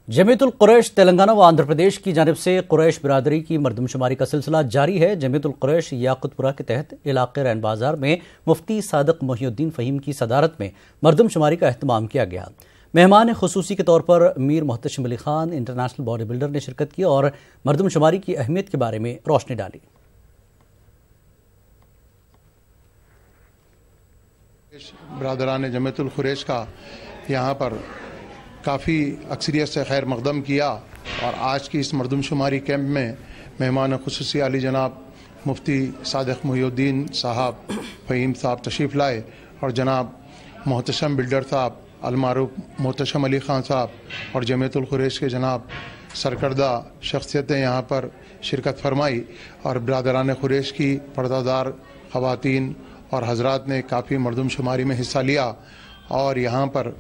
जमीयतुल कुरैश तेलंगाना व आंध्र प्रदेश की जानिब से कुरैश बिरादरी की मरदमशुमारी का सिलसिला जारी है। जमीयतुल कुरैश याकुतपुरा के तहत इलाके रैन बाजार में मुफ्ती सादिक मोहिउद्दीन फ़हीम की सदारत में मरदमशुमारी का अहतमाम किया गया। मेहमान खुसूसी के तौर पर Mir Mohtasham Ali Khan international body builder ने शिरकत की और मरदमशुमारी की अहमियत के बारे में रोशनी डाली। बिरादरान जमीयतुल कुरैश का यहाँ पर काफ़ी अक्सरियत से खैर मकदम किया और आज की इस मरदमशुमारी कैंप में मेहमान खुसूसी आली जनाब मुफ्ती सादिक मोहिउद्दीन साहब फ़हीम साहब तशरीफ़ लाए और जनाब मोहतशम बिल्डर साहब अलमारूफ मोहतशम अली ख़ान साहब और जमीयतुल कुरैश के जनाब सरकर्दा शख्सियतें यहाँ पर शिरकत फरमाई और बिरादरान कुरैश की पर्दादार ख़वातीन और हजरात ने काफ़ी मरदमशुमारी में हिस्सा लिया और यहाँ पर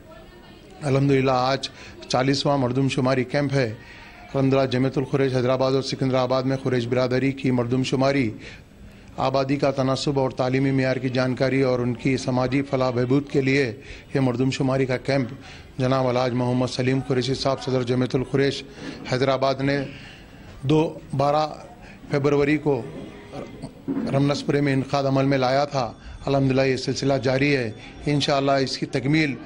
अल्हम्दुलिल्लाह आज 40वां मरदमशुमारी कैंप है। अल्हम्दुलिल्लाह जमीयतुल कुरैश हैदराबाद और सिकंदराबाद में कुरैश बिरादरी की मरदमशुमारी आबादी का तनासुब और तालीमी मेयार की जानकारी और उनकी समाजी फलाह बहबूद के लिए यह मरदमशुमारी का कैंप जनाब अलहाज मोहम्मद सलीम कुरैशी साहब सदर जमीयतुल कुरैश हैदराबाद ने 12 फरवरी को रमनसपुरे में इनकाद अमल में लाया था। अल्हम्दुलिल्लाह ये सिलसिला जारी है। इंशाअल्लाह इसकी तकमील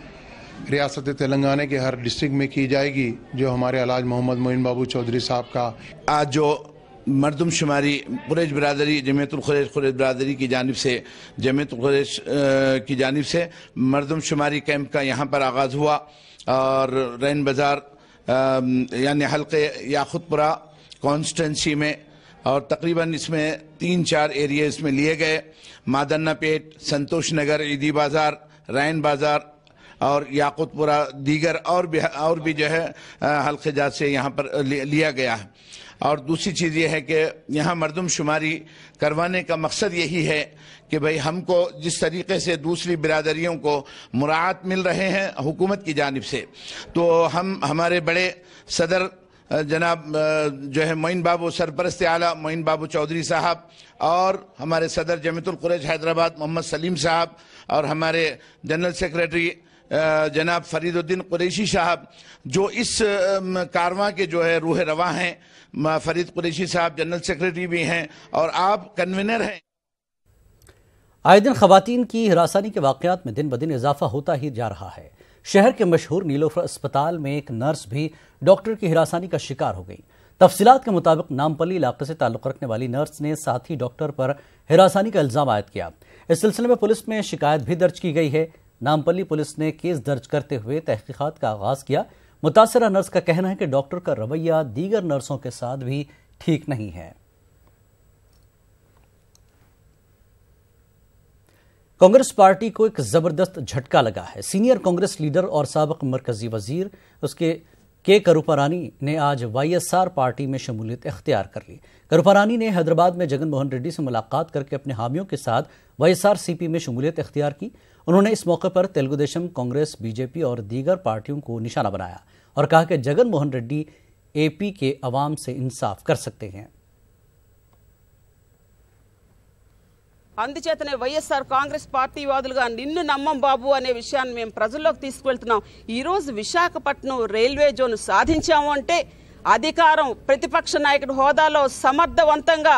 रियासत तेलंगाना के हर डिस्ट्रिक्ट में की जाएगी। जो हमारे अलहाज मोहम्मद मोइन बाबू चौधरी साहब का आज जो मरदमशुमारी कुरैश बिरादरी जमीयतुल कुरैश बिरादरी की जानिब से जमीयतुल कुरैश की जानिब से मरदमशुमारी कैंप का यहाँ पर आगाज़ हुआ और रैन बाज़ार यानी हल्के याकुतपुरा कॉन्स्टेंसी में और तकरीबन इसमें 3-4 एरिया इसमें लिए गए। मादन्ना पेट, संतोष नगर, ईदी बाज़ार, रैन बाज़ार और याकुतपुरा दीगर और भी जो है हल्के जात से यहाँ पर लिया गया है। और दूसरी चीज़ ये है कि यहाँ मरदमशुमारी करवाने का मकसद यही है कि भाई हमको जिस तरीके से दूसरी बिरादरियों को मुराआत मिल रहे हैं हुकूमत की जानिब से, तो हम हमारे बड़े सदर जनाब जो है मोइन बाबू सरपरस्त आला मोइन बाबू चौधरी साहब और हमारे सदर जमीयतुल कुरैश हैदराबाद मोहम्मद सलीम साहब और हमारे जनरल सेक्रेटरी जनाब फरीदुद्दीन कुरैशी साहब जो इस कारवां के जो है रूह रवा हैं, फरीद कुरैशी साहब जनरल सेक्रेटरी भी हैं और आप कन्वीनर हैं। आए दिन खवातीन की हिरासानी के वाक़यात में दिन ब दिन इजाफा होता ही जा रहा है। शहर के मशहूर नीलोफर अस्पताल में एक नर्स भी डॉक्टर की हिरासानी का शिकार हो गई। तफसीलात के मुताबिक नामपल्ली इलाके से ताल्लुक़ रखने वाली नर्स ने साथी डॉक्टर पर हिरासानी का इल्ज़ाम आयद किया। इस सिलसिले में पुलिस में शिकायत भी दर्ज की गई है। नामपल्ली पुलिस ने केस दर्ज करते हुए तहकीकात का आगाज किया। मुतासरा नर्स का कहना है कि डॉक्टर का रवैया दीगर नर्सों के साथ भी ठीक नहीं है। कांग्रेस पार्टी को एक जबरदस्त झटका लगा है। सीनियर कांग्रेस लीडर और साबिक मरकजी वजीर उसके के करुपारानी ने आज वाईएसआर पार्टी में शमूलियत इख्तियार कर ली। करुपारानी ने हैदराबाद में जगन मोहन रेड्डी से मुलाकात करके अपने हामियों के साथ वाईएसआर सीपी में शमूलियत इख्तियार की। उन्होंने इस मौके पर तेलुगु देशम, कांग्रेस, बीजेपी और दीगर पार्टियों को निशाना बनाया और कहा कि जगन मोहन रेड्डी एपी के अवाम से इंसाफ कर सकते हैं। అందుచేతనే వైఎస్ఆర్ కాంగ్రెస్ పార్టీ వాదులుగా నిన్ను నమ్మం బాబు అనే విషయాన్ని మేము ప్రజల్లోకి తీసుకువెళ్తున్నాం। ఈ రోజు విశాఖపట్నం రైల్వే జోన్ సాధించాము అంటే అధికారం ప్రతిపక్ష నాయకుడి హోదాలో సమర్థవంతంగా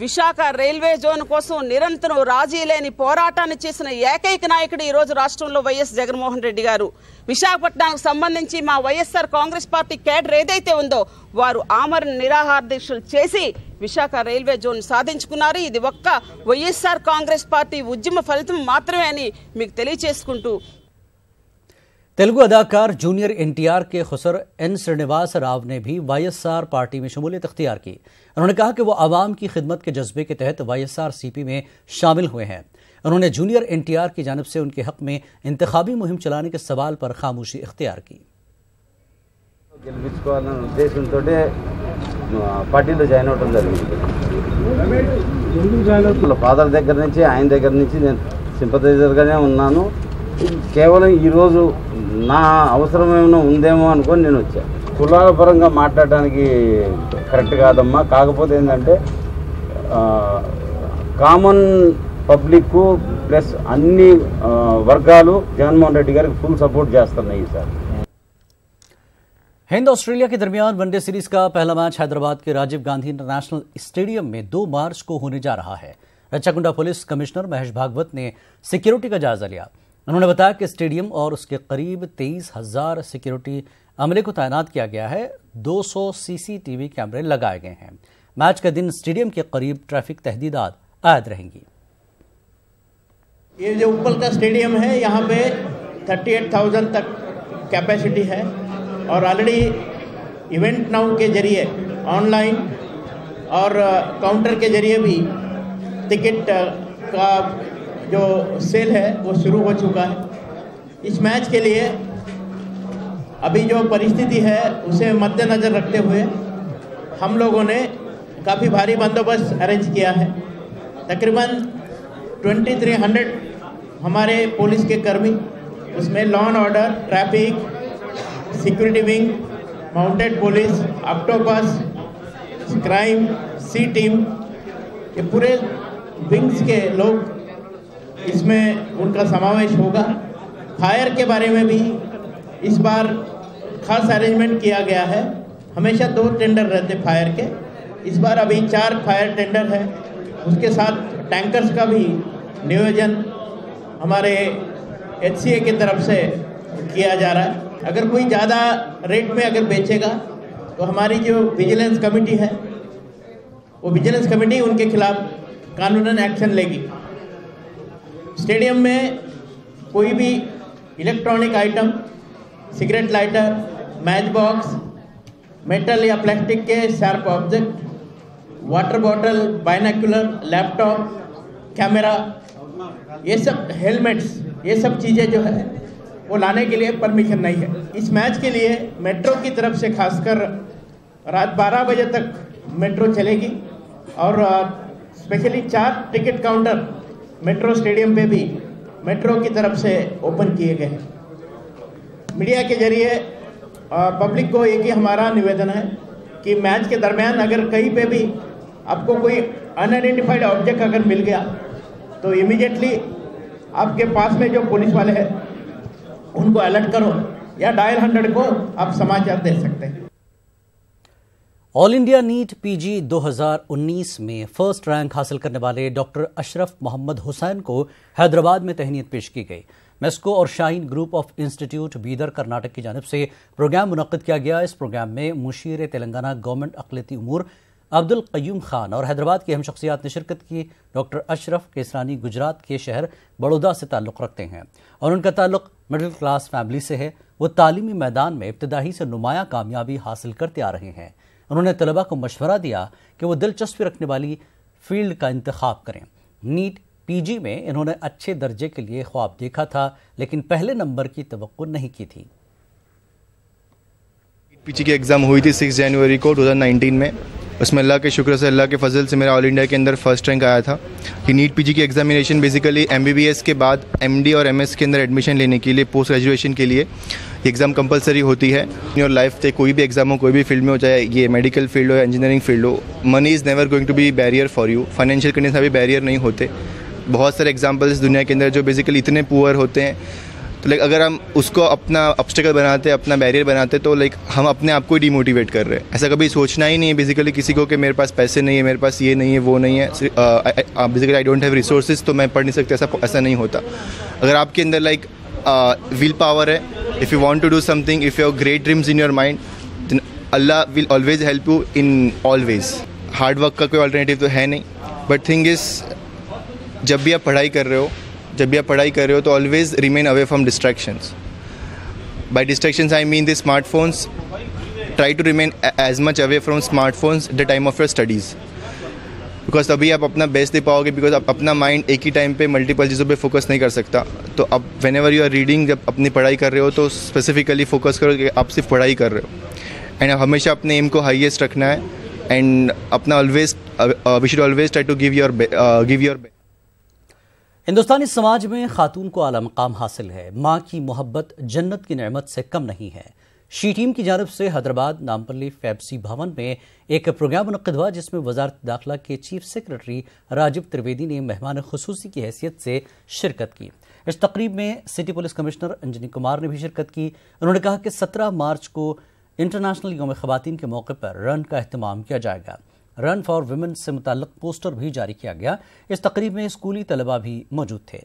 విశాఖ రైల్వే జోన్ కోసం నిరంతరం రాజీ లేని పోరాటాన్ని చేసిన ఏకైక నాయకుడు ఈ రోజు రాష్ట్రంలో వైఎస్ జగన్మోహన్ రెడ్డి గారు। విశాఖపట్నానికి సంబంధించి మా వైఎస్ఆర్ కాంగ్రెస్ పార్టీ కేడర్ ఏదైతే ఉందో వారు ఆమరణ నిరాహార దీక్షలు చేసి విశాఖ రైల్వే జోన్ సాధించుకున్నారు। ఇది ఒక్క వైఎస్ఆర్ కాంగ్రెస్ పార్టీ ఉద్యమ ఫలితం మాత్రమే అని మీకు తెలియజేసుకుంటూ तेलुगु अदाकार जूनियर एनटीआर के खुसर एन श्रीनिवास राव ने भी वाईएसआर पार्टी में शमूलियत इख्तियार की। उन्होंने कहा कि वो आवाम की खिदमत के जज्बे के तहत वाईएसआर सीपी में शामिल हुए हैं। उन्होंने जूनियर एनटीआर की जानिब से उनके हक में इंतखाबी मुहिम चलाने के सवाल पर खामोशी इख्तियार की। फादर దగ్గర నుంచి ఆయన దగ్గర నుంచి నేను సింపథైజర్గానే ఉన్నాను। కేవలం ఈరోజు నా అవసరం ఏమైనా ఉందేమో అనుకొని నేను వచ్చాను। కులాల పరంగా మాట్లాడడానికి కరెక్ట్ కాదమ్మా। కాకపోతే ఏంటంటే కామన్ పబ్లిక్ ప్లస్ అన్ని వర్గాలు జగన్మోహన్ రెడ్డి గారికి ఫుల్ సపోర్ట్ చేస్తున్నాయి ఈసారి। हिंद ऑस्ट्रेलिया के दरमियान वनडे सीरीज का पहला मैच हैदराबाद के राजीव गांधी इंटरनेशनल स्टेडियम में 2 मार्च को होने जा रहा है। रच्चाकुंडा पुलिस कमिश्नर महेश भागवत ने सिक्योरिटी का जायजा लिया। उन्होंने बताया कि स्टेडियम और उसके करीब 23,000 सिक्योरिटी अमले को तैनात किया गया है। 200 सीसीटीवी कैमरे लगाए गए हैं। मैच के दिन स्टेडियम के करीब ट्रैफिक तहदीदात आयद रहेंगी। ये जो ऊपर का स्टेडियम है, यहाँ पे 38,000 तक कैपेसिटी है और ऑलरेडी इवेंट नाउ के जरिए ऑनलाइन और काउंटर के जरिए भी टिकट का जो सेल है वो शुरू हो चुका है। इस मैच के लिए अभी जो परिस्थिति है उसे मद्देनज़र रखते हुए हम लोगों ने काफ़ी भारी बंदोबस्त अरेंज किया है। तकरीबन 2300 हमारे पुलिस के कर्मी, उसमें law and order, traffic, security wing, mounted police, octopus, crime, C team, ये पूरे विंग्स के लोग इसमें उनका समावेश होगा। फायर के बारे में भी इस बार खास अरेंजमेंट किया गया है। हमेशा 2 टेंडर रहते फायर के, इस बार अभी 4 फायर टेंडर है। उसके साथ टैंकर्स का भी नियोजन हमारे HCA की तरफ से किया जा रहा है। अगर कोई ज़्यादा रेट में अगर बेचेगा तो हमारी जो विजिलेंस कमेटी है वो विजिलेंस कमेटी उनके खिलाफ कानूनन एक्शन लेगी। स्टेडियम में कोई भी electronic item, cigarette lighter, match box, metal या प्लास्टिक के sharp object, water bottle, binocular, laptop, camera, ये सब हेलमेट्स, ये सब चीज़ें जो है वो लाने के लिए परमिशन नहीं है। इस मैच के लिए मेट्रो की तरफ से खासकर रात 12 बजे तक मेट्रो चलेगी और specially 4 ticket counter metro stadium पे भी मेट्रो की तरफ से ओपन किए गए हैं। मीडिया के जरिए पब्लिक को एक ही हमारा निवेदन है कि मैच के दरमियान अगर कहीं पे भी आपको कोई अनआइडेंटिफाइड ऑब्जेक्ट अगर मिल गया तो इमीडिएटली आपके पास में जो पुलिस वाले हैं उनको अलर्ट करो या डायल 100 को आप समाचार दे सकते हैं। ऑल इंडिया नीट पीजी 2019 में फर्स्ट रैंक हासिल करने वाले डॉक्टर अशरफ मोहम्मद हुसैन को हैदराबाद में तहनीत पेश की गई। मेस्को और Shaheen group of institute Bidar Karnataka की जानिब से प्रोग्राम मुनक्किद किया गया। इस प्रोग्राम में मुशीर तेलंगाना गवर्नमेंट अक़लियती उमूर अब्दुल क़य्यूम खान और हैदराबाद की अहम शख्सियात ने शिरकत की। डॉक्टर अशरफ केसरानी गुजरात के शहर बड़ौदा से ताल्लुक़ रखते हैं और उनका ताल्लुक़ मिडिल क्लास फैमिली से है। वो तालीमी मैदान में इब्तदाई से नुमायाँ कामयाबी हासिल करते आ रहे हैं। उन्होंने तलबा को मशवरा दिया कि वो दिलचस्पी रखने वाली फील्ड का इंतखाब करें। नीट पीजी में इन्होंने अच्छे दर्जे के लिए ख्वाब देखा था, लेकिन पहले नंबर की तवक्को नहीं की थी। पीजी की एग्ज़ाम हुई थी 6 जनवरी को 2019 में। उसमें अल्लाह के शुक्र से, अल्लाह के फजल से मेरा ऑल इंडिया के अंदर फर्स्ट रैंक आया था। कि नीट पीजी की एग्जामिनेशन बेसिकली MBBS के बाद MD और MS के अंदर एडमिशन लेने के लिए, पोस्ट ग्रेजुएशन के लिए एग्ज़ाम कंपलसरी होती है। योर लाइफ से कोई भी एग्जाम हो, कोई भी फील्ड में हो, चाहे ये मेडिकल फील्ड हो या इंजीनियरिंग फील्ड हो, money is never going to be barrier for you. Financial condition अभी बैरियर नहीं होते। बहुत सारे एग्जाम्पल्स दुनिया के अंदर जो बेसिकली इतने पुअर होते हैं, तो लाइक अगर हम उसको अपना ऑब्स्टेकल बनाते, अपना बैरियर बनाते, तो लाइक हम अपने आप को ही डिमोटिवेट कर रहे हैं। ऐसा कभी सोचना ही नहीं है बेसिकली किसी को कि मेरे पास पैसे नहीं है, मेरे पास ये नहीं है, वो नहीं है, basically I don't have resources तो मैं पढ़ नहीं सकता। ऐसा नहीं होता। अगर आपके अंदर लाइक विल पावर है, if you want to do something, if you have great dreams in your mind, then Allah will always help you in all ways. Hard work का कोई अल्टरनेटिव तो है नहीं, बट थिंग इज़ जब भी आप पढ़ाई कर रहे हो तो always remain away from distractions. By distractions I mean the smartphones. Try to remain as much away from smartphones the time of your studies, because तभी आप अपना बेस्ट दे पाओगे। बिकॉज आप अपना माइंड एक ही टाइम पे मल्टीपल चीज़ों पे फोकस नहीं कर सकता। तो अब whenever you are reading, जब अपनी पढ़ाई कर रहे हो तो स्पेसिफिकली फोकस करो कि आप सिर्फ पढ़ाई कर रहे हो। एंड हमेशा अपने एम को हाईएस्ट रखना है। एंड अपना always we should always try to give your best. हिंदुस्तानी समाज में खातून को आला मकाम हासिल है। माँ की मोहब्बत जन्नत की नेमत से कम नहीं है। शी टीम की जानिब से हैदराबाद नामपल्ली फैबसी भवन में एक प्रोग्राम मुनक्किद हुआ, जिसमें वजारत दाखिला के चीफ सेक्रेटरी राजीव त्रिवेदी ने मेहमान खुसूसी की हैसियत से शिरकत की। इस तकरीब में city police commissioner Anjani Kumar ने भी शिरकत की। उन्होंने कहा कि 17 मार्च को इंटरनेशनल यौम ख़वातीन के मौके पर रन का अहतमाम किया जाएगा। रन फॉर वुमेन से मुताल्लिक़ पोस्टर भी जारी किया गया। इस तकरीब में स्कूली तलबा भी मौजूद थे।